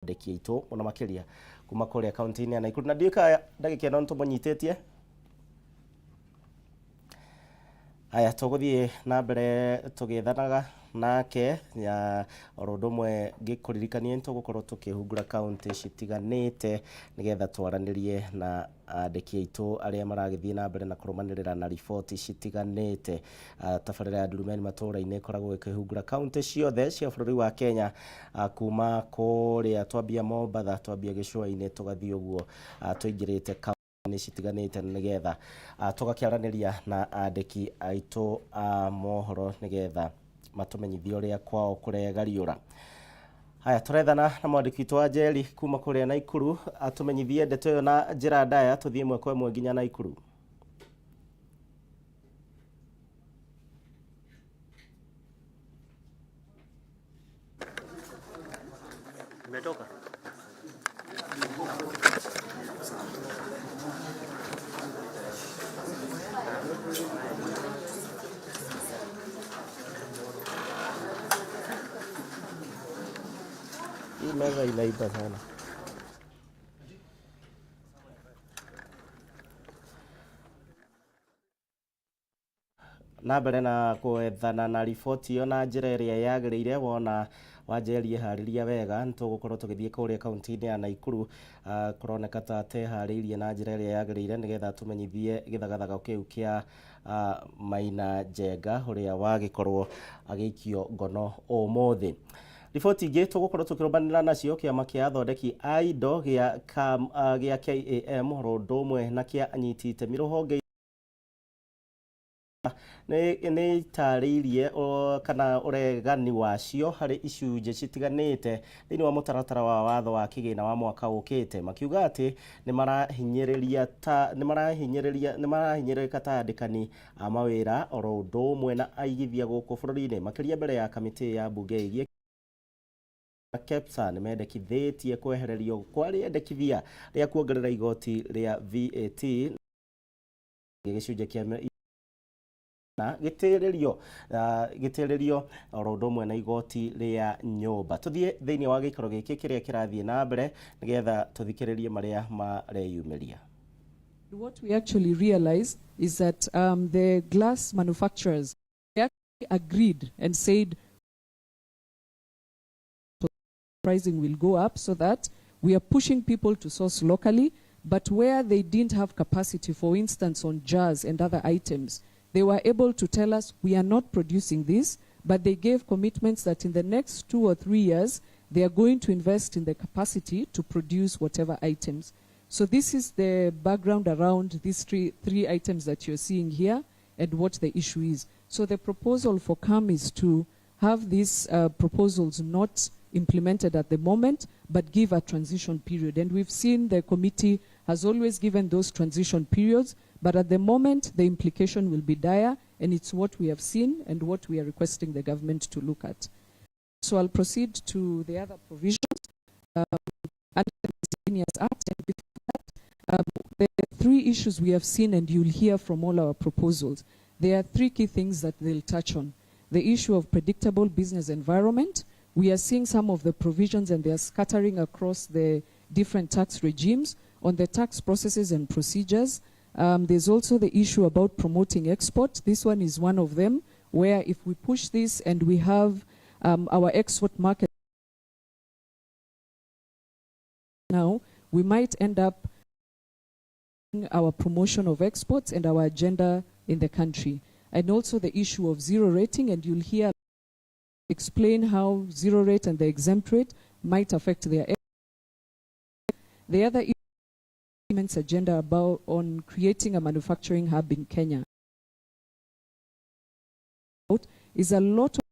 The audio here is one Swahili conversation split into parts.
ndeki itu ona makiria kuma kuri akaunti-ini ya Naikuru na ndika ndagika no tumonyitetie. Aya tuguthie na mbere tugithanaga nake ya orodumwe ngikuririkanie ntugukorwo tukihungura kaunti citiganite nigetha twaranirie na andiki aitu aria maragithie na mbere na kurumanirira na ripoti citiganite. Tabarira ya Ndurumeni Matuura-ini ikoragwo ikihungura kaunti ciothe cia bururi wa Kenya, kuma kuria twambia Mombatha twambia Gicua-ini tugathie uguo tuingirite citiganite nigetha tugakiaraniria na andiki aitu a mohoro nigetha matumenyithie uria kwao kuregariura. Haya, turethana na mwandiki witu wa Njeri kuma kuria Naikuru atumenyithie ndeto yo na njira ndaya tuthie imwe kwa imwe nginya Naikuru. Umetoka? Hii meza inaiba sana. Na mbere na gwethana na riboti yo na njira iria yagirire wona wanjerie hariria wega ntugukorwo tugithie kuria kaunti-ini ya Naikuru kuroneka ta tehariirie na njira iria yagirire nigetha tumenyithie githagathaga kiu kia Maina Njenga uria wagikorwo agikio ngono umuthi. Riboti ingi tugukorwo tukirumanira nacio kiama kia athondeki a indo gia KAM rondomwe na kia anyiti itemi ruhonge ni itariirie kana uregani wacio hari icunje citiganite thiini wa mutaratara wa watho wa kigina wa mwaka ukite, makiuga ati ni marahinyĩrĩrĩka ta andikani a mawira oro ũndũ ũmwe na aigithia gũkũ bũrũri-inĩ makiria mbere ya kamĩtĩ ya mbunge igie KEPSA nimendekithĩtie kwehererio kwa rĩendekithia rĩa kuongerera igoti rĩa VAT gĩcunjĩ kĩa na gĩtĩrĩrio oro ũndũ ũmwe na igoti rĩa nyũmba. Tuthie thĩinĩ wa gĩikaro gĩkĩ kĩrĩa kĩrathiĩ na mbere nigetha tuthikĩrĩrie marĩa mareyumĩria. What we actually realized is that the glass manufacturers actually agreed and said pricing will go up so that we are pushing people to source locally, but where they didn't have capacity, for instance on jars and other items, they were able to tell us we are not producing this, but they gave commitments that in the next 2 or 3 years they are going to invest in the capacity to produce whatever items. So this is the background around these three items that you're seeing here and what the issue is. So the proposal for KAM is to have these proposals not implemented at the moment, but give a transition period. And we've seen the committee has always given those transition periods, but at the moment the implication will be dire, and it's what we have seen and what we are requesting the government to look at. So I'll proceed to the other provisions under the Miscellaneous Act. And before that, the 3 issues we have seen, and you'll hear from all our proposals. There are 3 key things that they'll touch on. The issue of predictable business environment. We are seeing some of the provisions and they are scattering across the different tax regimes on the tax processes and procedures. There's also the issue about promoting export. This one is one of them, where if we push this and we have our export market now, we might end up our promotion of exports and our agenda in the country. And also the issue of zero rating, and you'll hear explain how zero rate and the exempt rate might affect their. The other agenda about on creating a manufacturing hub in Kenya is a lot of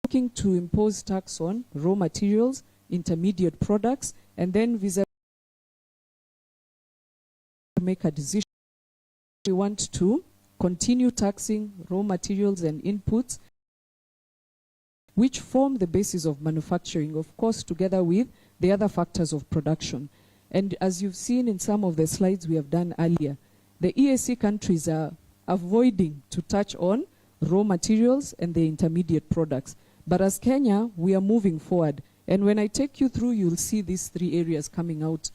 looking to impose tax on raw materials, intermediate products, and then make a decision. We want to continue taxing raw materials and inputs which form the basis of manufacturing, of course, together with the other factors of production. And as you've seen in some of the slides we have done earlier, the EAC countries are avoiding to touch on raw materials and the intermediate products. But as Kenya, we are moving forward. And when I take you through, you'll see these three areas coming out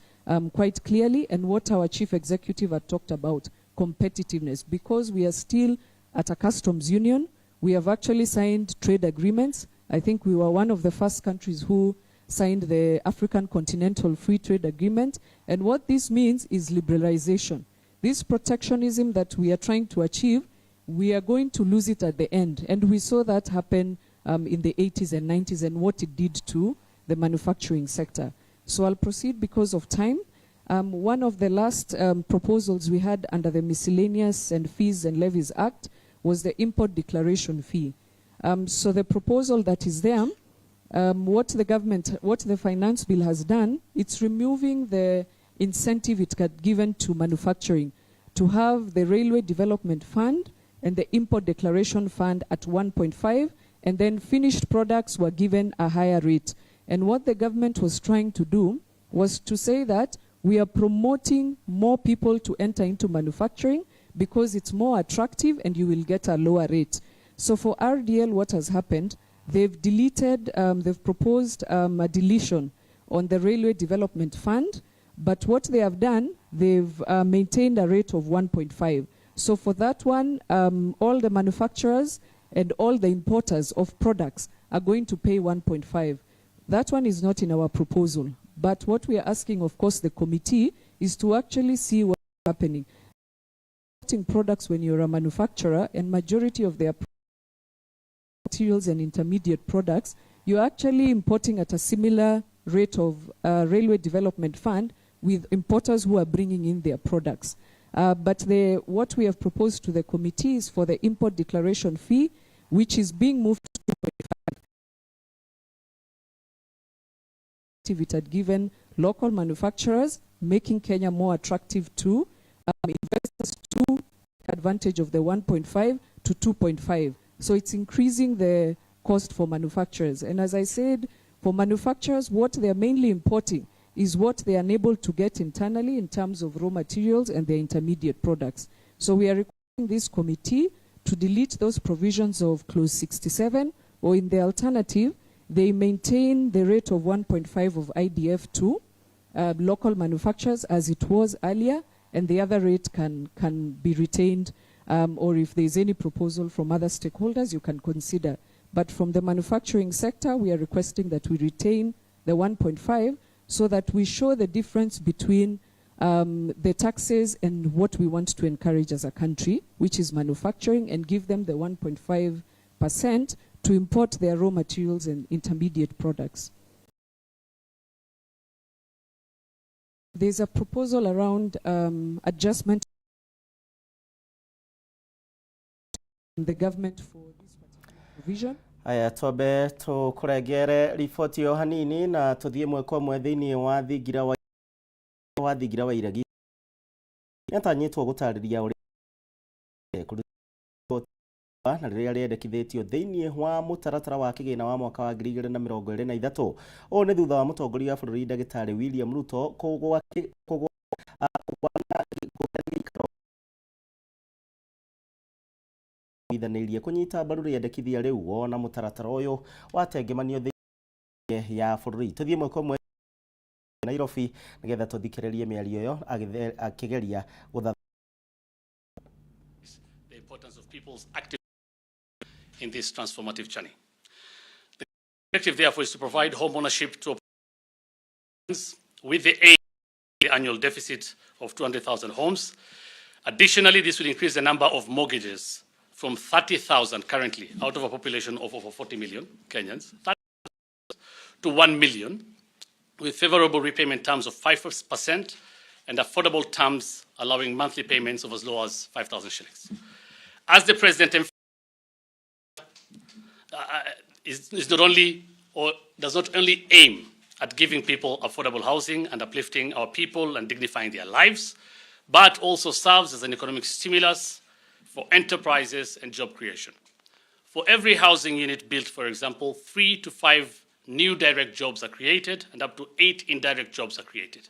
quite clearly, and what our chief executive had talked about, competitiveness. Because we are still at a customs union, we have actually signed trade agreements. I think we were one of the first countries who signed the African Continental Free Trade Agreement. And what this means is liberalization. This protectionism that we are trying to achieve, we are going to lose it at the end. And we saw that happen in the 80s and 90s and what it did to the manufacturing sector. So I'll proceed because of time. One of the last proposals we had under the Miscellaneous and Fees and Levies Act was the import declaration fee. So the proposal that is there, what the finance bill has done, it's removing the incentive it had given to manufacturing to have the Railway Development Fund and the Import Declaration Fund at 1.5, and then finished products were given a higher rate. And what the government was trying to do was to say that we are promoting more people to enter into manufacturing because it's more attractive and you will get a lower rate. So for RDL, what has happened, they've proposed a deletion on the Railway Development Fund, but what they have done, they've maintained a rate of 1.5. So for that one, all the manufacturers and all the importers of products are going to pay 1.5. That one is not in our proposal. But what we are asking, of course, the committee is to actually see what's happening. Products when you're a manufacturer, and majority of their materials and intermediate products, you're actually importing at a similar rate of Railway Development Fund with importers who are bringing in their products. But what we have proposed to the committee is for the import declaration fee, which is being moved to 2.5. It had given local manufacturers, making Kenya more attractive to investors to take advantage of the 1.5 to 2.5. So it's increasing the cost for manufacturers. And as I said, for manufacturers, what they are mainly importing is what they are unable to get internally in terms of raw materials and their intermediate products. So we are requesting this committee to delete those provisions of Clause 67, or in the alternative, they maintain the rate of 1.5 of IDF to local manufacturers as it was earlier, and the other rate can be retained, or if there's any proposal from other stakeholders, you can consider. But from the manufacturing sector, we are requesting that we retain the 1.5 so that we show the difference between the taxes and what we want to encourage as a country, which is manufacturing, and give them the 1.5% to import their raw materials and intermediate products. There's a proposal around adjustment in the government for this particular provision. Aya twambe tukurengere riboti yo hanini na tuthie mwe kwa mwe thiini wa thingira wa iregi yatanyitwo gutariria uri na riria riendekithitio thiini wa mutaratara wa kigina wa mwaka wa 2023. O ni thutha wa mutongoria wa bururi Ndagitari William Ruto kugwa ithanĩirie kunyita mbaru riendekithia riu wona mutaratara uyu watengemanio thiini ya bururi. Tuthie mwe kwa mwe Nairobi nigetha tuthikiririe miario yo akigeria gutha the importance of people's active in this transformative journey. The objective, therefore, is to provide home ownership to with the aim of the annual deficit of 200,000 homes. Additionally, this will increase the number of mortgages from 30,000 currently, out of a population of over 40 million Kenyans, to 1 million, with favorable repayment terms of 5% and affordable terms allowing monthly payments of as low as 5,000 shillings. As the President is not only, or does not only aim at giving people affordable housing and uplifting our people and dignifying their lives, but also serves as an economic stimulus for enterprises and job creation. For every housing unit built, for example, 3 to 5 new direct jobs are created and up to 8 indirect jobs are created.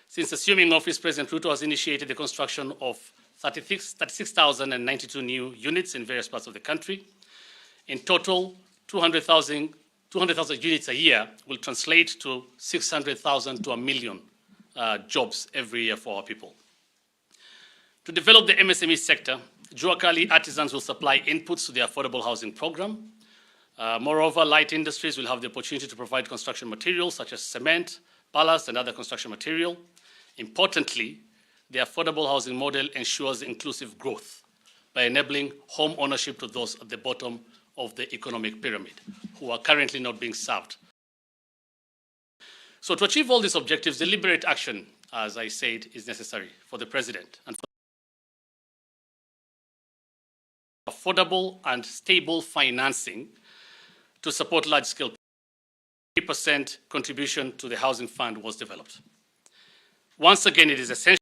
Since assuming office, President Ruto has initiated the construction of 36,092 new units in various parts of the country. In total, 200,000 200,000 units a year will translate to 600,000 to 1 million jobs every year for our people. To develop the MSME sector, Juakali artisans will supply inputs to the affordable housing program. Moreover, light industries will have the opportunity to provide construction materials such as cement, ballast, and other construction material. Importantly, the affordable housing model ensures inclusive growth by enabling home ownership to those at the bottom of the economic pyramid who are currently not being served. So to achieve all these objectives, deliberate action, as I said, is necessary for the president and for affordable and stable financing to support large-scale 3% contribution to the housing fund was developed. Once again, it is essential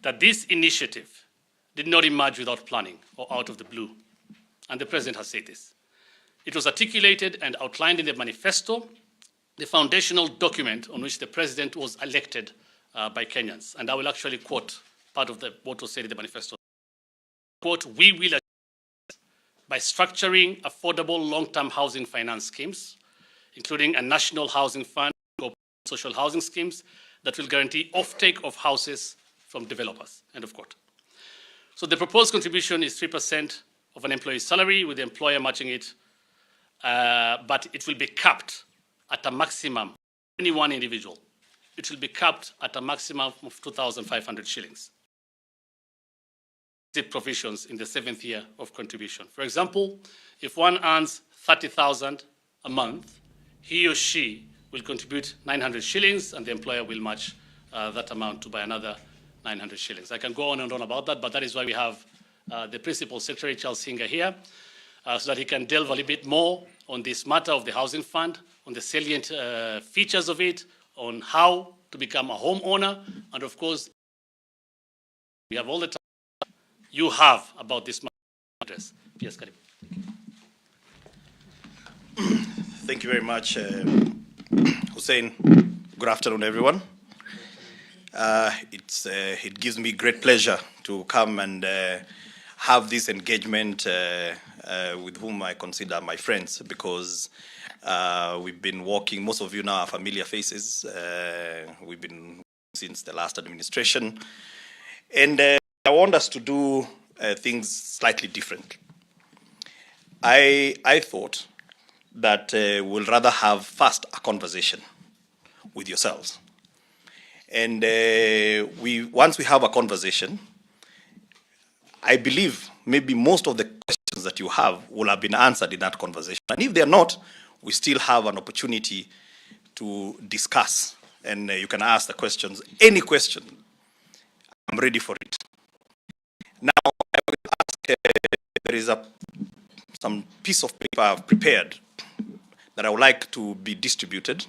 that this initiative did not emerge without planning or out of the blue, and the president has said this. It was articulated and outlined in the manifesto, the foundational document on which the president was elected by Kenyans. And I will actually quote part of what was said in the manifesto. Quote, "We will achieve by structuring affordable long-term housing finance schemes, including a national housing fund or social housing schemes that will guarantee offtake of houses from developers," end of quote. So the proposed contribution is 3% of an employee's salary, with the employer matching it, but it will be capped at a maximum, any one individual. It will be capped at a maximum of 2,500 shillings. The provisions in the 7th year of contribution. For example, if one earns 30,000 a month, he or she will contribute 900 shillings and the employer will match that amount to by another 900 shillings. I can go on and on about that, but that is why we have the Principal Secretary, Charles Singer, here, so that he can delve a little bit more on this matter of the housing fund, on the salient features of it, on how to become a homeowner, and of course, we have all the time you have about this address. Yes, Karim. Thank you very much, Hussein. Good afternoon, everyone. It gives me great pleasure to come and have this engagement with whom I consider my friends, because we've been working, most of you now are familiar faces. We've been since the last administration. And I want us to do things slightly different. I thought that we'll rather have first a conversation with yourselves. And once we have a conversation, I believe maybe most of the questions that you have will have been answered in that conversation. And if they're not, we still have an opportunity to discuss. And you can ask the questions, any question. I'm ready for it. Now, I will ask, there is some piece of paper I've prepared that I would like to be distributed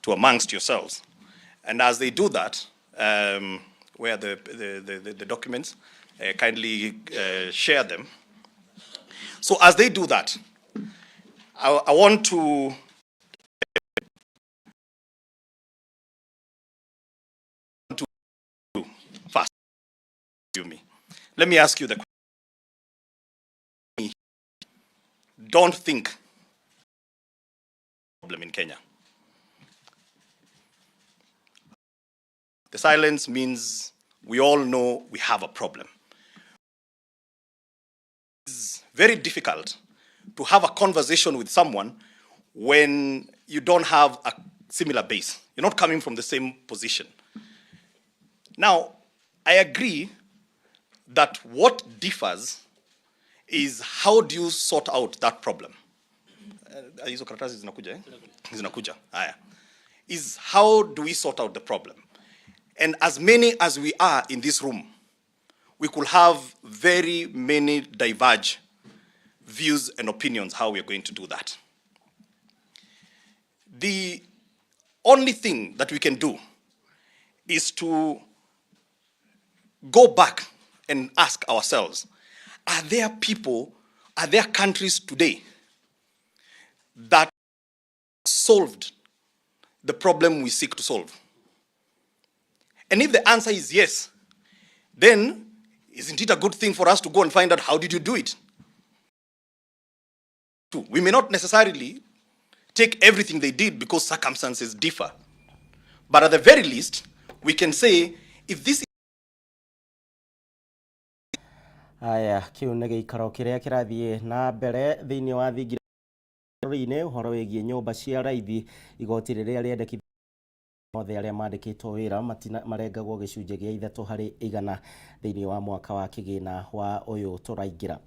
to amongst yourselves. And as they do that, where the documents, kindly share them. So as they do that, I want to first, me. Let me ask you the question. Don't think problem in Kenya. The silence means we all know we have a problem. It's very difficult to have a conversation with someone when you don't have a similar base. You're not coming from the same position. Now, I agree that what differs is how do you sort out that problem. Hizo karatasi zinakuja, eh? Zinakuja. Haya. Is how do we sort out the problem? And as many as we are in this room, we could have very many diverge views and opinions how we are going to do that. The only thing that we can do is to go back and ask ourselves, are there people, are there countries today that solved the problem we seek to solve? And if the answer is yes, then isn't it a good thing for us to go and find out how did you do it? We may not necessarily take everything they did because circumstances differ. But at the very least, we can say, if this aya kiu nĩ gĩikaro kĩrĩa kĩrathiĩ na mbere thĩinĩ wa thingira bũrũri-inĩ ũhoro wĩgiĩ nyũmba cia raithi igoti rĩrĩa rĩendekithia othe arĩa mandĩkĩtwo wĩra marengagwo gĩcunjĩ gĩa 3% thĩinĩ wa mwaka wa kĩgĩna wa ũyũ tũraingĩra.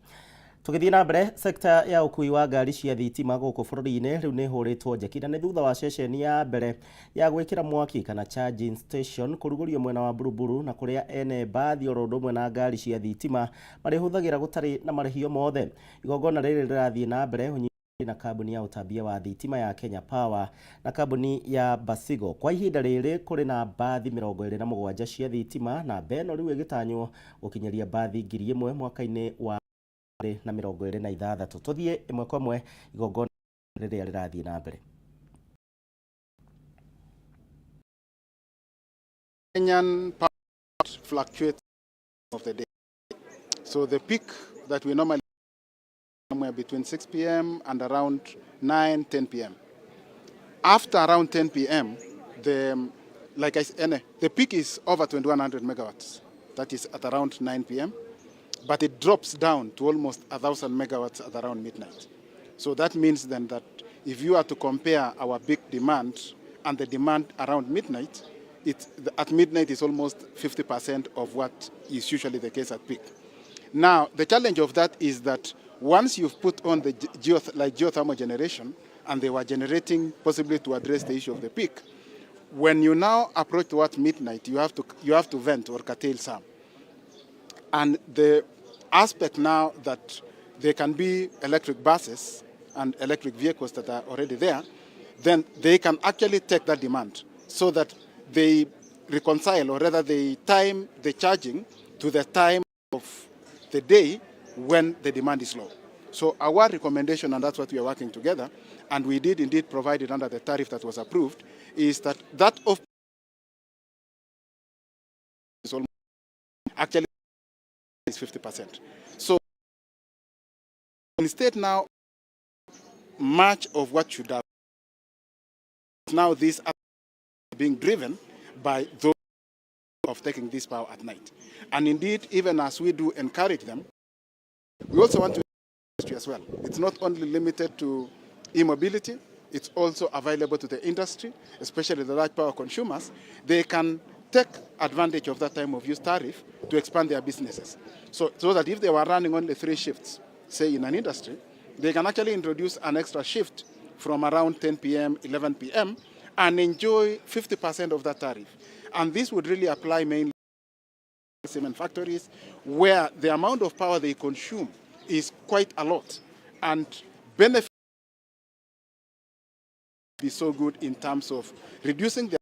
Tũgĩthiĩ na mbere, sekta ya ũkui wa ngari cia thitima gũkũ bũrũri-inĩ rĩu nĩ hũrĩtwo njeki na nĩ thutha wa ceceni ya mbere ya gwĩkĩra mwaki kana charging station kũrugũrio mwena wa Buruburu na kũrĩa ene bathi oro ũndũ ũmwe na ngari cia thitima marĩhũthagĩra gũtarĩ na marĩhio mothe. Igongona rĩrĩ rĩrathiĩ na mbere na kambuni ya ũtambia wa thitima ya Kenya Power na kambuni ya Basigo. Kwa ihinda rĩrĩ kũrĩ na bathi 27 cia thitima na beno rĩu ĩgĩtanywo gũkinyĩria bathi 1000 mwaka-inĩ wa na 26. Tũthiĩ ĩmwe kwa ĩmwe igongona rĩrĩa rĩrathiĩ na mbere. Kenyan power fluctuates of the day. So the peak that we normally somewhere between 6 p.m. and around 10 p.m. After around 10 p.m., the peak is over 2100 megawatts. That is at around 9 p.m. But it drops down to almost 1000 megawatts at around midnight. So that means then that if you are to compare our big demand and the demand around midnight, at midnight is almost 50% of what is usually the case at peak. Now, the challenge of that is that once you've put on the geothermal generation, and they were generating possibly to address the issue of the peak, when you now approach towards midnight, you have to vent or curtail some. And the aspect now that there can be electric buses and electric vehicles that are already there, then they can actually take that demand so that they reconcile, or rather they time the charging to the time of the day when the demand is low. So our recommendation, and that's what we are working together, and we did indeed provide it under the tariff that was approved, is that of is almost actually is 50%. So instead now, much of what should have now this being driven by those of taking this power at night. And indeed, even as we do encourage them, we also want to industry as well. It's not only limited to e-mobility, it's also available to the industry, especially the large power consumers. They can take advantage of that time of use tariff to expand their businesses. So that if they were running only 3 shifts, say in an industry, they can actually introduce an extra shift from around 10 p.m., 11 p.m., and enjoy 50% of that tariff. And this would really apply mainly to cement factories, where the amount of power they consume is quite a lot, and benefit be so good in terms of reducing their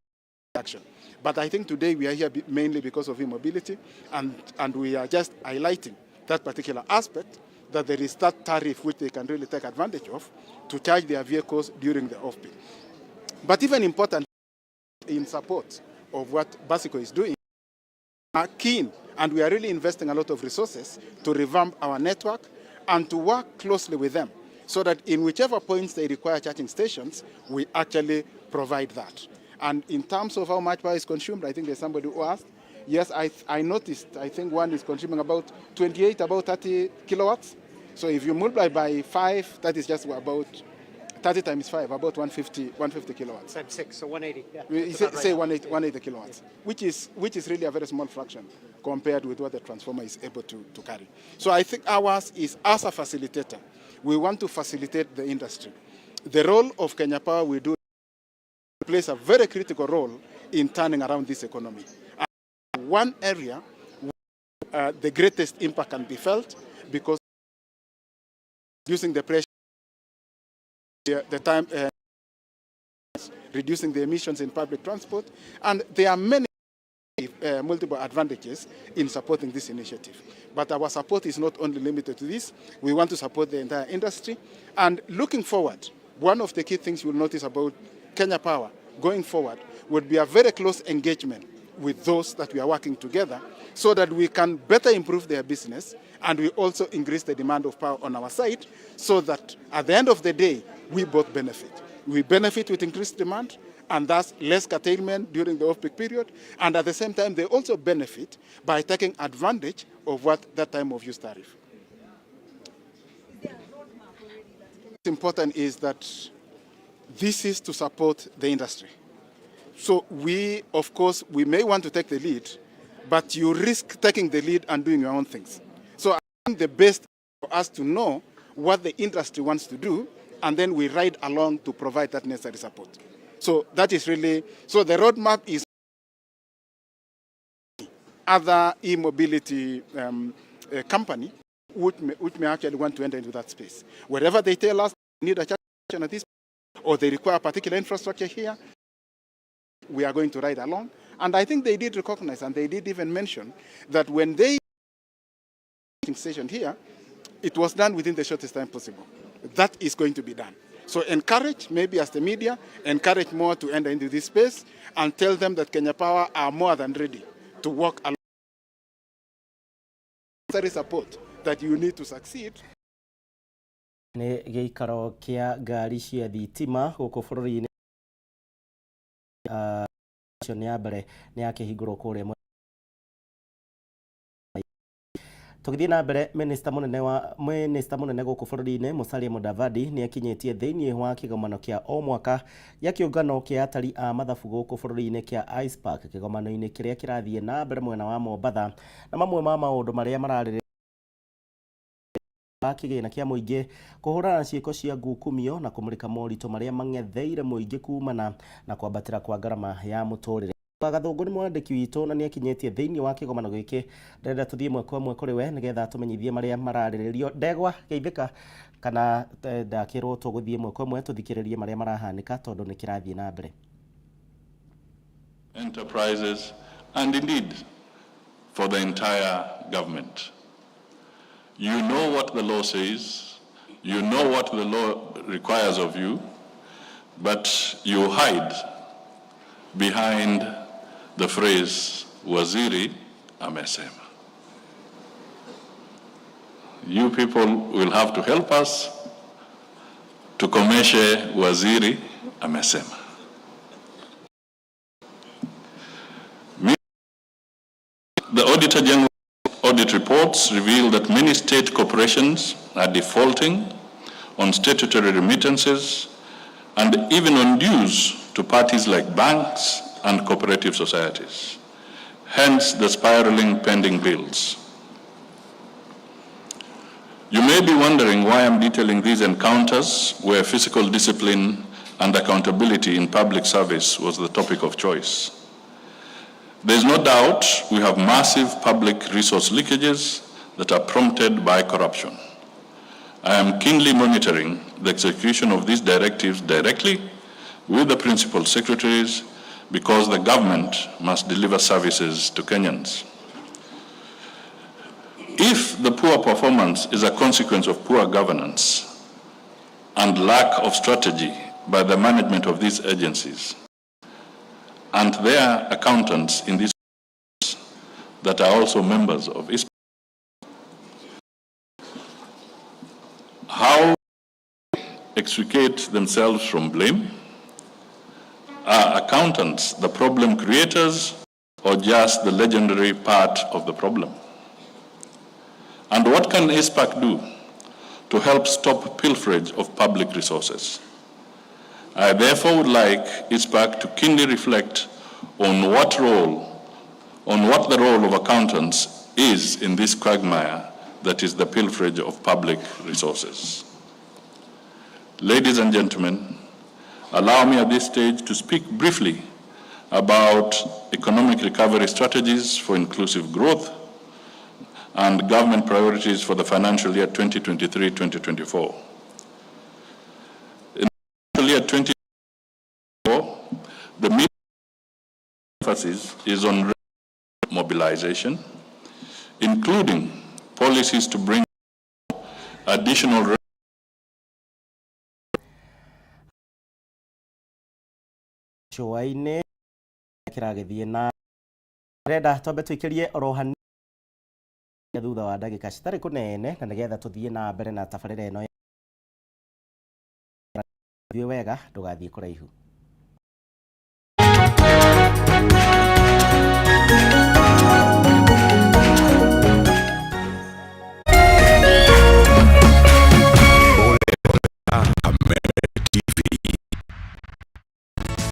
action. But I think today we are here mainly because of e-mobility, and we are just highlighting that particular aspect, that there is that tariff which they can really take advantage of to charge their vehicles during the off-peak. But even important, in support of what Basico is doing, are keen, and we are really investing a lot of resources to revamp our network and to work closely with them so that in whichever points they require charging stations, we actually provide that. And in terms of how much power is consumed, I think there's somebody who asked. Yes, I noticed, I think one is consuming about 30 kilowatts. So if you multiply by 5, that is just about 30 times 5, about 150 kilowatts. Times 6, so 180. Yeah, We say 180 kilowatts, which is really a very small fraction compared with what the transformer is able to carry. So I think ours is, as a facilitator, we want to facilitate the industry. The role of Kenya Power we do plays a very critical role in turning around this economy. And one area where the greatest impact can be felt, because reducing the pressure, the time, reducing the emissions in public transport, and there are many multiple advantages in supporting this initiative. But our support is not only limited to this. We want to support the entire industry. And looking forward, one of the key things you'll notice about Kenya Power going forward would be a very close engagement with those that we are working together so that we can better improve their business, and we also increase the demand of power on our side so that at the end of the day, we both benefit. We benefit with increased demand and thus less curtailment during the off-peak period, and at the same time, they also benefit by taking advantage of what that time of use tariff. What's important is that this is to support the industry. So we, of course, we may want to take the lead, but you risk taking the lead and doing your own things. So I think the best for us to know what the industry wants to do, and then we ride along to provide that necessary support. So that is really, so the roadmap is other e-mobility company which may actually want to enter into that space. Wherever they tell us they need a charge at this, or they require particular infrastructure here, we are going to ride along. And I think they did recognize, and they did even mention, that when they station here, it was done within the shortest time possible. That is going to be done. So encourage, maybe as the media, encourage more to enter into this space and tell them that Kenya Power are more than ready to work along. Necessary support that you need to succeed. Nĩ gĩikaro kĩa ngari cia thitima gũkũ bũrũri-inĩ nĩ ya mbere nĩ yakĩhingũrwo kũrĩa tũgĩthiĩ na mbere. Minista mũnene gũkũ bũrũri-inĩ Musalia Mudavadi nĩ akinyĩtie thĩinĩ wa kĩgomano kĩa o mwaka gĩa kĩũngano kĩa atari a mathabu gũkũ bũrũri-inĩ kĩa Ice Park, kĩgomano-inĩ kĩrĩa kĩrathiĩ na mbere mwena wa Mombatha, na mamwe ma maũndũ marĩa mararĩrĩria kĩgĩna kĩa mũingĩ kũhũrana na ciĩko cia ngukumio na kũmũrĩka moritũ marĩa mang'etheire mũingĩ kumana na kwambatĩra kwa ngarama ya mũtũrĩre. Gathũngũ nĩ mwandĩki witũ na nĩ akinyĩtie thĩinĩ wa kĩgomano gĩkĩ. Ndĩrenda tũthiĩ ĩmwe kwa ĩmwe kũrĩ we nĩgetha tũmenyithie marĩa mararĩrĩrio. Ndegwa geithĩka kana ndakĩrwo tũgũthiĩ ĩmwe kwa ĩmwe tũthikĩrĩrie marĩa marahanĩka tondũ nĩ kĩrathiĩ na mbere. Enterprises and indeed for the entire government. You know what the law says, you know what the law requires of you, but you hide behind the phrase, Waziri amesema. You people will have to help us to komeshe Waziri amesema. The Auditor General audit reports reveal that many state corporations are defaulting on statutory remittances and even on dues to parties like banks and cooperative societies, hence the spiraling pending bills. You may be wondering why I'm detailing these encounters where fiscal discipline and accountability in public service was the topic of choice. There's no doubt we have massive public resource leakages that are prompted by corruption. I am keenly monitoring the execution of these directives directly with the principal secretaries because the government must deliver services to Kenyans. If the poor performance is a consequence of poor governance and lack of strategy by the management of these agencies, and their accountants in these that are also members of ISP, how extricate themselves from blame? Are accountants the problem creators or just the legendary part of the problem? And what can ISPAC do to help stop pilferage of public resources? I therefore would like ISPAC to keenly reflect on what the role of accountants is in this quagmire that is the pilferage of public resources. Ladies and gentlemen, allow me at this stage to speak briefly about economic recovery strategies for inclusive growth and government priorities for the financial year 2023-2024. In the financial year 2024, the main emphasis is on mobilization, including policies to bring additional Shoaine kiragethie na renda twambe twikirie rohani thutha wa ndagika citari kunene na nigetha tuthie na mbere na tabarira eno thiĩ wega ndũgathiĩ kũraihu.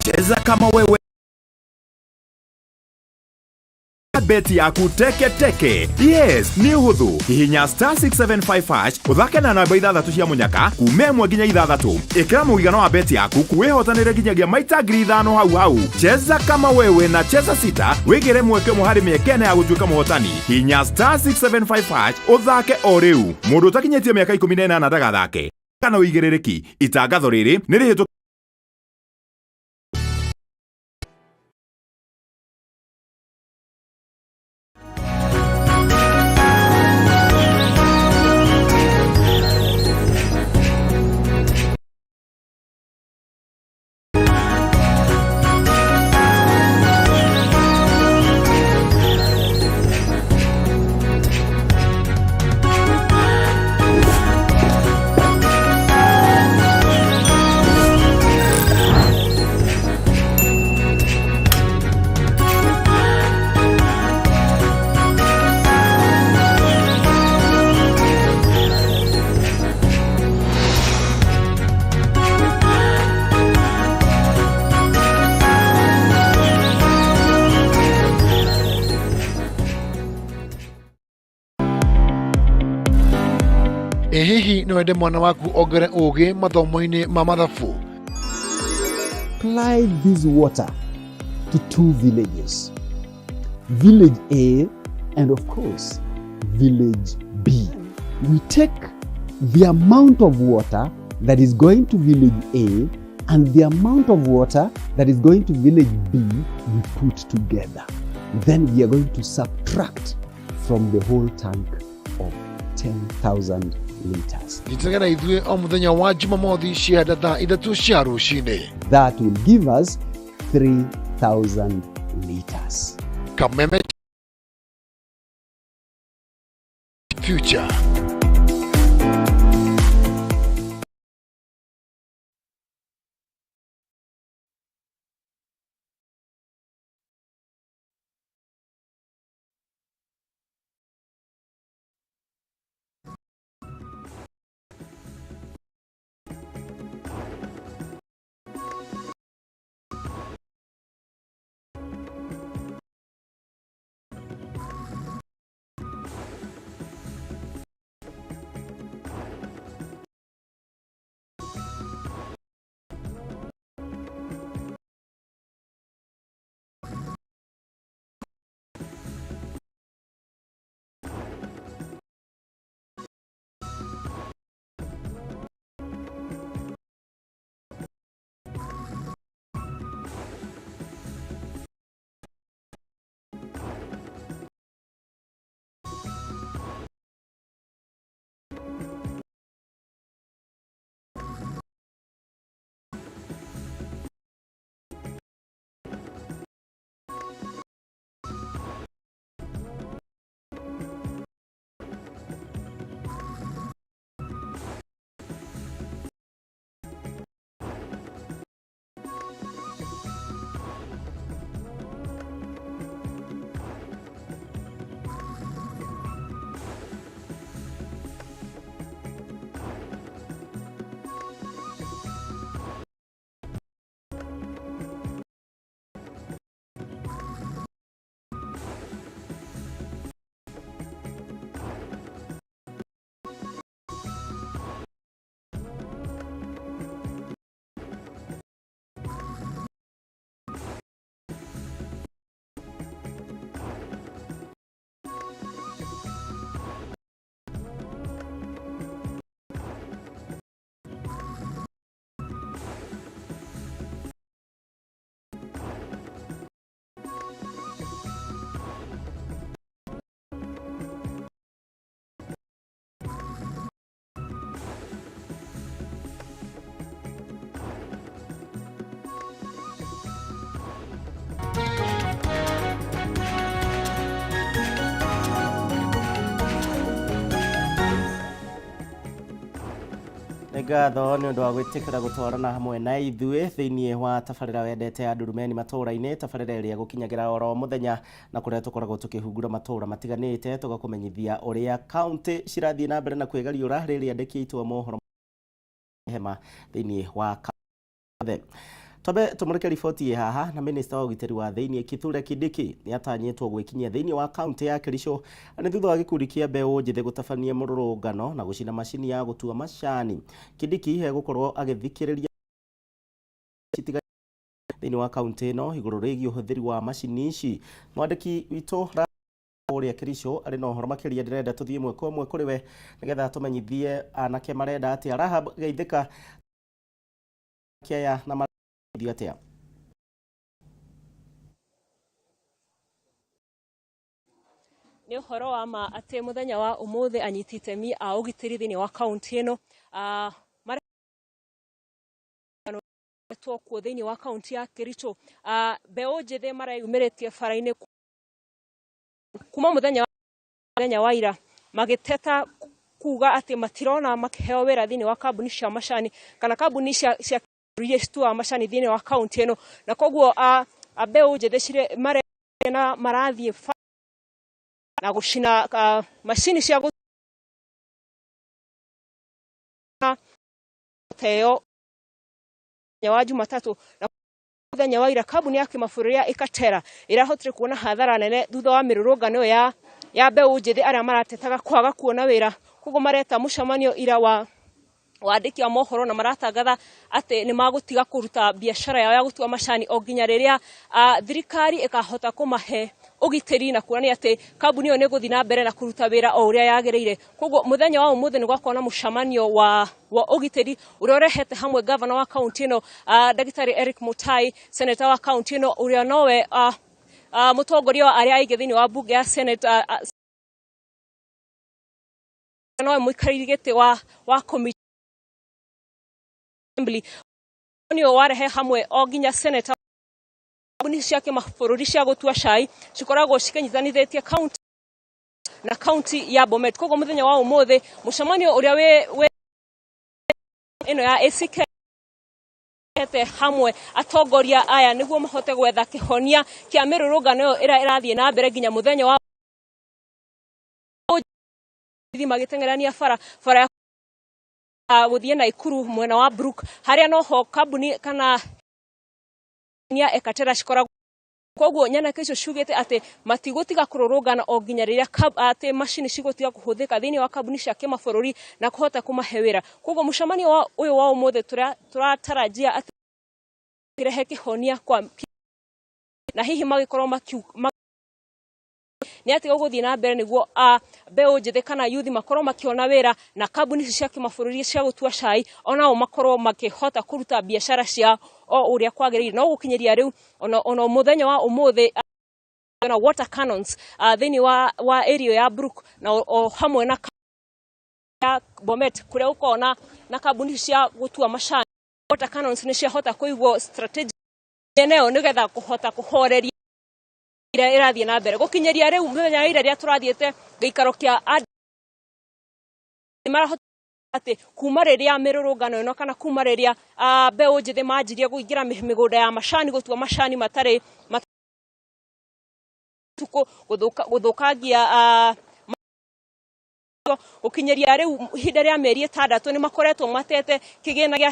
Cheza kama wewe. Beti yaku teke teke. Yes, ni huthu. Hihinya *675# uthake na namba ithathatu cia munyaka kuuma imwe nginya ithathatu. Ikira muigana wa beti yaku kuwihotanire nginyagia maita 5,000 hau. Cheza kama wewe na cheza sita wigire mweke muhari miekene ya gutuika muhotani. Hihinya *675# uthake o riu. Mundu utakinyetie miaka 18 ndagathake. Kana uigirereki. Itangatho riri ni rihitu Hihi no ende mwana waku ogere ugi mathomo-ini ma mathabu. Apply this water to 2 villages, village A and of course village B. We take the amount of water that is going to village A and the amount of water that is going to village B, we put together. Then we are going to subtract from the whole tank of 10,000 liters. Nitagera ithue o muthenya wa Jumamothi cienda thaa ithatu cia rucini. That will give us 3,000 liters. Kameme future. ngatho nĩ ũndũ wa gwĩtĩkĩra gũtwarana hamwe na ithuĩ thĩinĩ wa tabarĩra wendete ya Ndurumeni Matuura-ini, tabarĩra ĩrĩa gũkinyagĩra oro mũthenya na kũrĩa tũkoragwo tũkĩhungura matũũra matiganĩte tũgakũmenyithia ũrĩa kaunti cirathiĩ na mbere na kwĩgariũra rĩrĩa andĩki aitũ a mohoro hema thĩinĩ wa kaunti. Tobe tumurike riboti haha na Minister wa ũgitĩri wa thĩinĩ Kithure Kindiki nĩ atanyĩtwo gwĩkinyia thĩinĩ wa kaunti ya Kericho nĩ thutha wa gĩkundi kĩa mbeũ njĩthĩ gũtabania mũrũrũngano na gũcina macini ya gũtua macani. Kindiki gũkorwo agĩthikĩrĩria thĩinĩ wa kaunti ĩno igũrũ rĩgiĩ ũhũthĩri wa macini ici. Mwandĩki witũ ũrĩa Kericho arĩ na ũhoro makĩria, ndĩrenda tũthiĩ ĩmwe kwa ĩmwe kũrĩ we nĩgetha tũmenyithie anake marenda atĩa. Rahab Geithĩka kĩaya na Diatea. Nĩ ũhoro wa ma atĩ mũthenya wa ũmũthĩ anyiti itemi a ũgitĩri thĩinĩ wa kaunti ĩno kuo thĩinĩ wa kaunti ya Kericho. Mbeũ njĩthĩ mareyumĩrĩtie bara-inĩ kuma mũthenya wa ira magĩteta kuga atĩ matirona makĩheo wĩra thĩinĩ wa kambuni cia macani kana kambuni cia iria macani thĩinĩ wa kaunti ĩno, na koguo mbeũ njĩthĩ marathiĩ na gũcina macini cia gũteo wa Jumatatũ na mũthenya wa ira kambuni ya kĩmabũrũri ya Ikatera ĩrahotire kuona hathara nene thutha wa mĩrũrũngano ya mbeũ njĩthĩ arĩa maratetaga kwaga kuona wĩra. Koguo mareta mũcemanio ira wa andĩki a mohoro na maratangatha atĩ nĩ magũtiga kũruta biacara yao ya gũtua macani o nginya rĩrĩa thirikari ĩkahota kũmahe ũgitĩri na kuonania atĩ kambuni ĩyo nĩ gũthiĩ na mbere na kũruta wĩra o ũrĩa yagĩrĩire. Koguo mũthenya wa ũmũthĩ nĩ gwakorwo na mũcemanio wa ũgitĩri ũrĩa ũrehete hamwe gavana wa kaunti ĩno Ndagĩtarĩ Eric Mutai, seneta wa kaunti ĩno ũrĩa nowe mũtongoria wa arĩa aingĩ thĩinĩ wa bunge ya Senate, nowe mũikarĩri gĩtĩ wa komiti nĩo warehe hamwe o nginya seneta kambuni cia kĩmabũrũri cia gũtua cai cikoragwo cikĩnyitithanĩtie kaunti na kaunti ya Bomet. Koguo mũthenya wa ũmũthĩ mũcemanio ũrĩa ĩno ya ACK hamwe atongoria aya nĩguo mahote gwetha kĩhonia kĩa mĩrũrũngano ĩyo ĩrĩa ĩrathiĩ na mbere nginya mũthenya wa magĩteng'erania bara ya gũthiĩ Naikuru mwena wa Brook harĩa noho kambuni kana ya Ikatera cikoragwo. Koguo nyanake icio ciugĩte atĩ matigũtiga kũrũrũngana o nginya rĩrĩa atĩ macini cigũtiga kũhũthĩka thĩinĩ wa kambuni cia kĩmabũrũri na kũhota kũmahe wĩra. Koguo mũcemanio ũyũ wa ũmũthĩ tũratarajia atĩ kĩrehe kĩhonia na hihi magĩkorwo nĩ atĩ gũthiĩ na mbere nĩguo mbeũ njĩthĩ kana yuthi makorwo makĩona wĩra na kambuni cia kĩmabũrũri cia gũtua cai onao makorwo makĩhota kũruta biacara cia o ũrĩa kwagĩrĩire. No gũkinyĩria rĩu ona mũthenya wa ũmũthĩ na water cannons thĩinĩ wa area ya Brook na o hamwe na ya Bomet kũrĩa gũkorwo na kambuni cia gũtua macani, water cannons nĩ ciahota kũigwo strategy eneo nĩgetha kũhota kũhoreria ĩrathiĩ na mbere. Gũkinyĩria rĩu mũthenya wa ira rĩrĩa tũrathiĩte gĩikaro kĩa marahota atĩ kuma rĩrĩa mĩrũrũngano ĩno kana kuma rĩrĩa mbeũ njĩthĩ manjirie kũingĩra mĩgũnda ya macani gũtua macani matarĩ gũthũkangia gũkinyĩria rĩu ihinda rĩa mĩeri 6 nĩ makoretwo matete kĩgĩna gĩa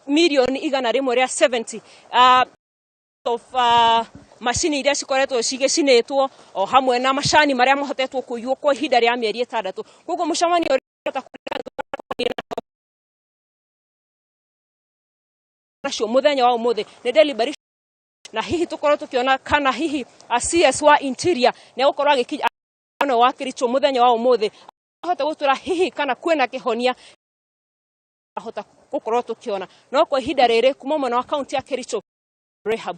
mirioni 100 rĩa 70 of macini iria cikoretwo cigĩcinĩtwo o hamwe na macani marĩa mahotetwo kũiywo kwa ihinda rĩa mĩeri 6. Koguo mũcemanio nacio mũthenya wa ũmũthĩ nĩ deliberation na hihi tũkorwo tũkĩona kana hihi CS wa interior nĩ gũkorwo agĩkinya wa Kericho mũthenya wa ũmũthĩ ahota gũtũra hihi kana kwĩna kĩhonia ahota gũkorwo tũkĩona. No kwa ihinda rĩrĩ kuma mwena wa kaunti ya Kericho, Rahab.